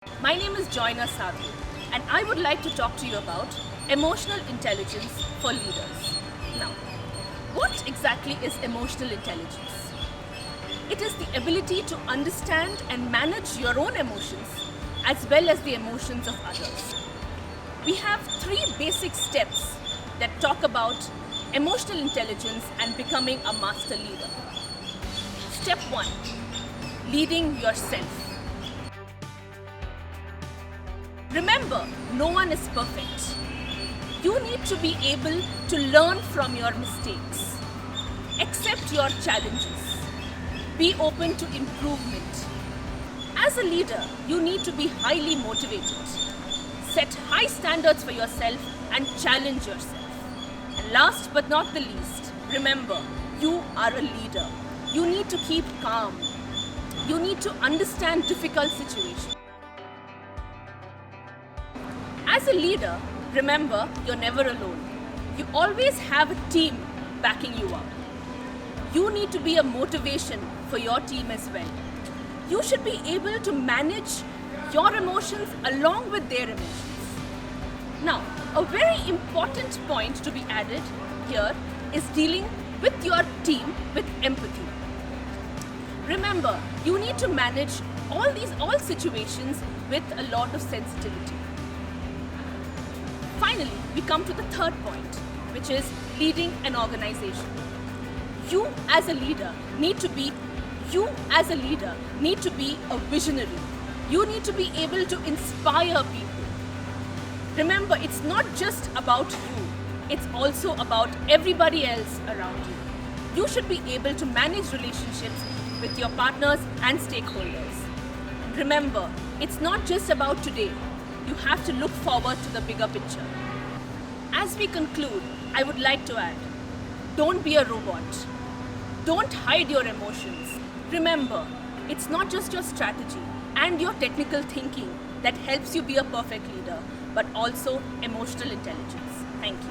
My name is Joyner Sadhu, and I would like to talk to you about emotional intelligence for leaders. Now, what exactly is emotional intelligence? It is the ability to understand and manage your own emotions as well as the emotions of others. We have 3 basic steps that talk about emotional intelligence and becoming a master leader. Step 1, leading yourself. Remember, no one is perfect. You need to be able to learn from your mistakes. Accept your challenges. Be open to improvement. As a leader, you need to be highly motivated. Set high standards for yourself and challenge yourself. And last but not the least, remember, you are a leader. You need to keep calm. You need to understand difficult situations. As a leader, remember, you're never alone. You always have a team backing you up. You need to be a motivation for your team as well. You should be able to manage your emotions along with their emotions. Now, a very important point to be added here is dealing with your team with empathy. Remember, you need to manage all situations with a lot of sensitivity. Finally, we come to the third point, which is leading an organization. You as a leader need to be a visionary. You need to be able to inspire people. Remember, it's not just about you. It's also about everybody else around you. You should be able to manage relationships with your partners and stakeholders. Remember, it's not just about today. You have to look forward to the bigger picture. As we conclude, I would like to add, don't be a robot. Don't hide your emotions. Remember, it's not just your strategy and your technical thinking that helps you be a perfect leader, but also emotional intelligence. Thank you.